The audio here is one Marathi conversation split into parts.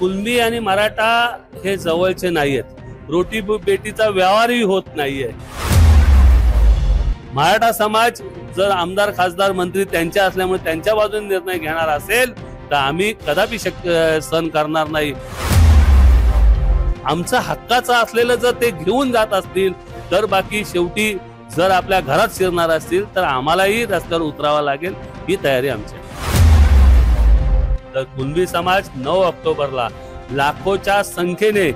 कुणबी आणि मराठा हे जवळचे नाहीयेत। रोटी बेटीचा व्यवहारही होत नाहीये। मराठा समाज जर आमदार खासदार मंत्री त्यांच्या असल्यामुळे त्यांच्या बाजूने निर्णय घेणार असेल तर आम्ही कदापि सहन करणार नाही। आमचा हक्काचा असलेलं जर ते घेऊन जात असतील तर बाकी शेवटी जर आपल्या घरात शिरणार असतील तर आम्हालाही रस्त्यावर उतरावा लागेल, ही तयारी आमची। तर कुणबी समाज 9 ऑक्टोबरला लाखोच्या संख्येने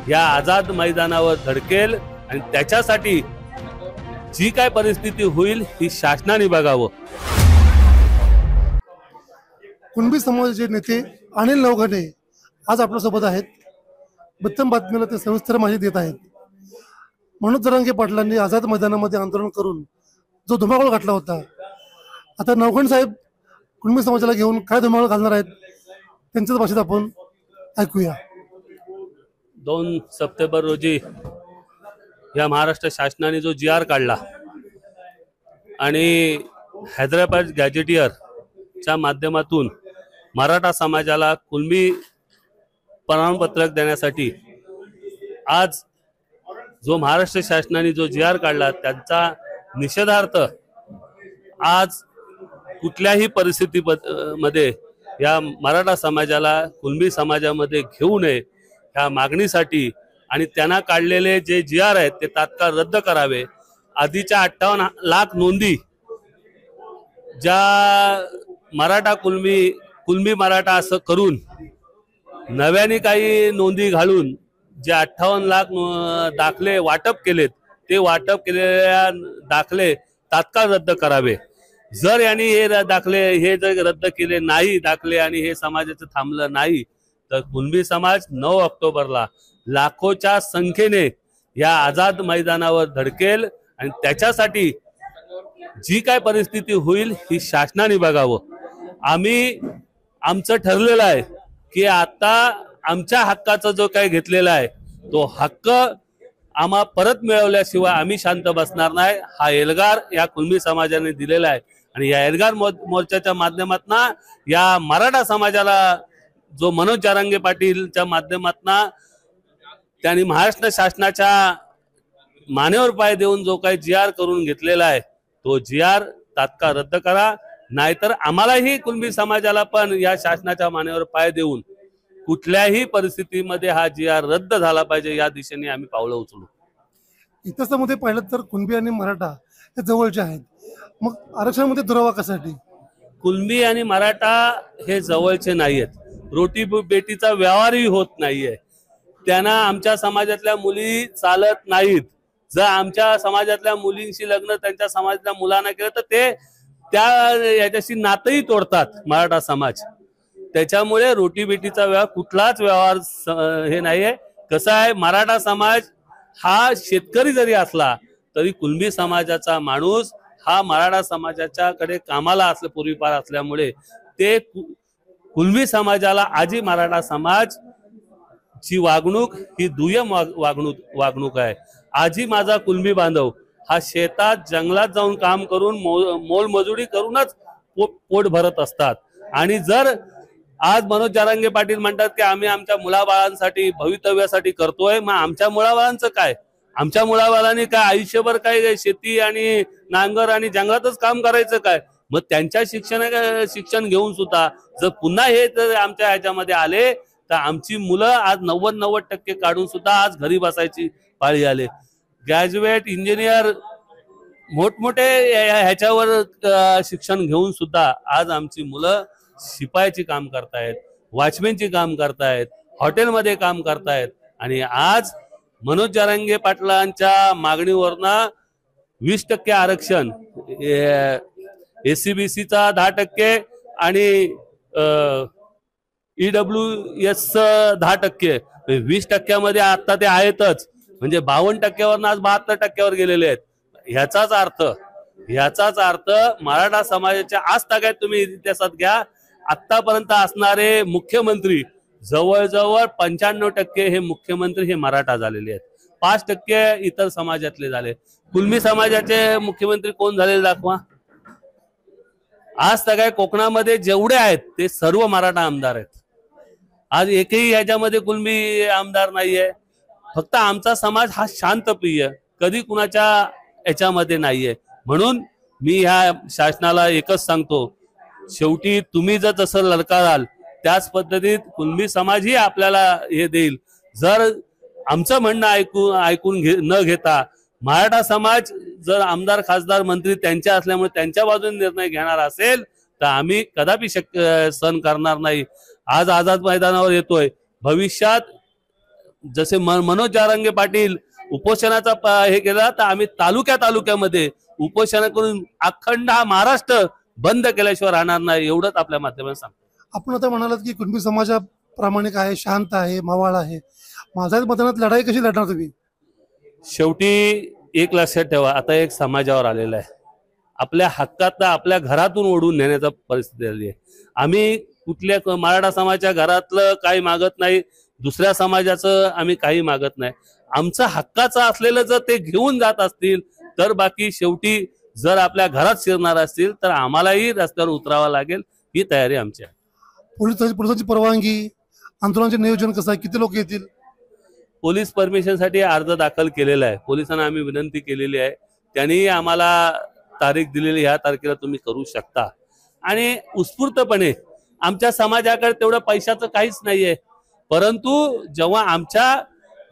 या आझाद मैदानावर धडकेल आणि त्याच्यासाठी जी काय परिस्थिती होईल ही शासनाने बघावं। कुणबी समाजाचे नेते अनिल नवघणे आज आपल्यासोबत आहेत। उत्तम बातमीला ते सविस्तर माहिती देत आहेत। मनोज जरांगे पाटलांनी आझाद मैदानामध्ये आंदोलन करून जो धुमाकूळ घातला होता, आता नवघणे साहेब कुणबी समाजाला घेऊन काय धुमाकूळ घालणार आहेत त्यांच्याच भाषेत आपण ऐकूया। 2 सप्टेंबर रोजी या महाराष्ट्र शासनाने जो GR काढला आणि हैदराबाद गॅजेटियरच्या माध्यमातून मराठा समाजाला कुणबी प्रमाणपत्रक देण्यासाठी आज जो महाराष्ट्र शासनाने जो GR काढला त्यांचा निषेधार्थ आज कुठल्याही परिस्थितीमध्ये या मराठा समाजाला कुणबी समाजामध्ये घेऊ नये ह्या मागणीसाठी आणि त्यांना काढलेले जे GR आहेत ते तात्काळ रद्द करावे। आधीच्या 58 लाख नोंदी ज्या मराठा कुणबी मराठा असं करून नव्याने काही नोंदी घालून जे 58 लाख दाखले वाटप केलेत ते वाटप केलेल्या दाखले तात्काळ रद्द करावे। जर यांनी हे दाखले जर रद्द केले नाही दाखले आणि हे समाजाचं थांबलं नाही तर कुणबी समाज 9 ऑक्टोबरला लाखोच्या संख्येने या आझाद मैदानावर धडकेल आणि त्याच्यासाठी जी काय परिस्थिती होईल ही शासनाने बघावं। आमचं ठरलेलं आहे की आता आमच्या हक्काचा जो काही घेतलेला आहे तो हक्क आम्हा परत मिळवल्याशिवाय आम्ही शांत बसणार नाही। हा एल्गार या कुणबी समाजाने दिलेला आहे आणि या एल्गार मोर्चाच्या माध्यमातून या मराठा समाजाला जो मनोज जरांगे पाटीलच्या माध्यमातून त्यांनी महाराष्ट्र शासनाच्या मानेवर पाय देऊन जो काही GR करून घेतलेला आहे तो GR तात्काळ रद्द करा, नाहीतर आम्हालाही कुणबी समाजाला पण या शासनाच्या मानेवर पाय देऊन कुठल्याही परिस्थितीमध्ये हा GR रद्द झाला पाहिजे या दिशेने आम्ही पावलं उचलू। इतिहासामध्ये पाहिलं तर कुणबी आणि मराठा हे जवळचे आहेत, मग आरक्षणामध्ये दुरावा कशासाठी? कुणबी आणि मराठा हे जवळचे नाहीयेत। रोटी बेटीचा व्यवहारही होत नाहीये। त्यांना आमच्या समाजातल्या मुली चालत नाहीत। जर आमच्या समाजातल्या मुलींशी लग्न त्यांच्या समाजातल्या मुलांना केलं तर ते याच्याशी नातंही तोडतात मराठा समाज। त्याच्यामुळे रोटी बेटीचा कुठलाच व्यवहार हे नाहीये। कसं आहे, मराठा समाज हा शेतकरी जरी असला तरी कुणबी समाजाचा माणूस हा मराठा समाजाच्याकडे कामाला असले पूर्वीपार असल्यामुळे ते कुणबी समाजाला आजी मराठा समाज ची वागणूक ही दुय्यम वागणूक आहे। आजी माझा कुणबी बांधव हा शेतात जंगलात जाऊन काम करून मोलमजुरी करूनच पोट भरत असतात। आणि जर आज मनोज जरांगे पाटील म्हणतात की आम्ही आमच्या मुलाबाळांसाठी भवितव्यासाठी करतोय, मग आमच्या मुलाबाळांचं काय? आमच्या मुलाबाळांनी काय आयुष्यभर काय शेती आणि नांगर आणि जंगलातच काम करायचं काय? मग त्यांच्या शिक्षण घेऊन सुद्धा जर पुन्हा हे जर आमच्या ह्याच्यामध्ये आले तर आमची मुलं आज 90% काढून सुद्धा आज घरी बसायची पाळी आले। ग्रॅज्युएट इंजिनियर मोठमोठे ह्याच्यावर शिक्षण घेऊन सुद्धा आज आमची मुलं शिपायाची काम करतायत, वॉचमॅनची काम करतायत, हॉटेलमध्ये काम करतायत। आणि आज मनोज जरांगे पाटलांच्या मागणीवरनं 20% आरक्षण, SCBCचा 10% आणि EWS 10%, 20% आता ते आहेतच, म्हणजे 52% आज 72% गेलेले आहेत। ह्याचाच अर्थ मराठा समाजाच्या आज तागायत तुम्ही इतिहासात घ्या, आतापर्यंत असणारे मुख्यमंत्री जवळजवळ 95% हे मुख्यमंत्री हे मराठा झालेले आहेत, 5% इतर समाजातले झाले। कुणबी समाजाचे मुख्यमंत्री कोण झालेले दाखवा। आज सगळ्या कोकणामध्ये जेवढे आहेत ते सर्व मराठा आमदार आहेत। आज एकही ह्याच्यामध्ये कुणबी आमदार नाहीये. फक्त आमचा समाज हा शांतप्रिय, कधी कुणाच्या याच्यामध्ये नाहीये. म्हणून मी ह्या शासनाला एकच सांगतो, शेवटी तुम्ही जर जसं ललकाराल त्याच पद्धतीत कुणबी समाजही आपल्याला हे देईल. जर आमचं म्हणणं ऐकून न घेता मराठा समाज जर आमदार खासदार मंत्री त्यांच्या असल्यामुळे त्यांच्या बाजूने निर्णय घेणार असेल तर आम्ही कदापि सहन करणार नाही. आज आझाद मैदानावर येतोय, भविष्यात जसे मनोज जारंगे पाटील उपोषणाचा हे केला तर आम्ही तालुक्यामध्ये उपोषण करून अखंड हा महाराष्ट्र बंद केल्याशिवाय राहणार नाही. एवढंच आपल्या माध्यमातून सांगतो. आपण आता म्हणालात की कुणबी समाज हा प्रामाणिक आहे, शांत आहे, मावाळ आहे. माझ्या मतदानात लढाई कशी लढणार तुम्ही? शेवटी एक लक्षात ठेवा, आता एक समाजावर आलेला आहे. आपल्या हक्कात आपल्या घरातून ओढून नेण्याचा परिस्थिती आली आहे. आम्ही कुठल्या मराठा समाजाच्या घरातलं काही मागत नाही, दुसऱ्या समाजाचं आम्ही काही मागत नाही. आमचं हक्काचं असलेलं जर ते घेऊन जात असतील तर बाकी शेवटी जर आपल्या घरात शिरणार असतील तर आम्हालाही रस्त्यावर उतरावं लागेल, ही तयारी आमची आहे. पोलिसांची परवानगी, आंदोलनाचे नियोजन कसं आहे, किती लोक येतील? पोलीस परमिशनसाठी अर्ज दाखल केलेला आहे. पोलिसांना आम्ही विनंती केलेली आहे, त्यांनी आम्हाला तारीख दिलेली, ह्या तारखेला तुम्ही करू शकता. आणि उत्स्फूर्तपणे आमच्या समाजाकडे तेवढं पैशाचं काहीच नाहीये, परंतु जेव्हा आमच्या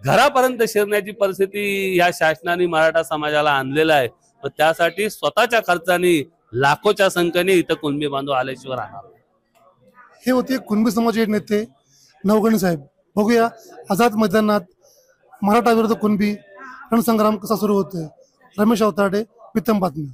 घरापर्यंत शिरण्याची परिस्थिती या शासनाने मराठा समाजाला आणलेला आहे, तर त्यासाठी स्वतःच्या खर्चाने लाखोच्या संख्येने इथं कुणबी बांधव आल्याशिवाय राहणार. हे होते कुणबी समाजाचे नेते नवगणे साहेब. बघूया आझाद मैदानात मराठा विरुद्ध कुणबी रणसंग्राम कसा सुरू होतोय. रमेश अवताडे, प्रीतम बातमी.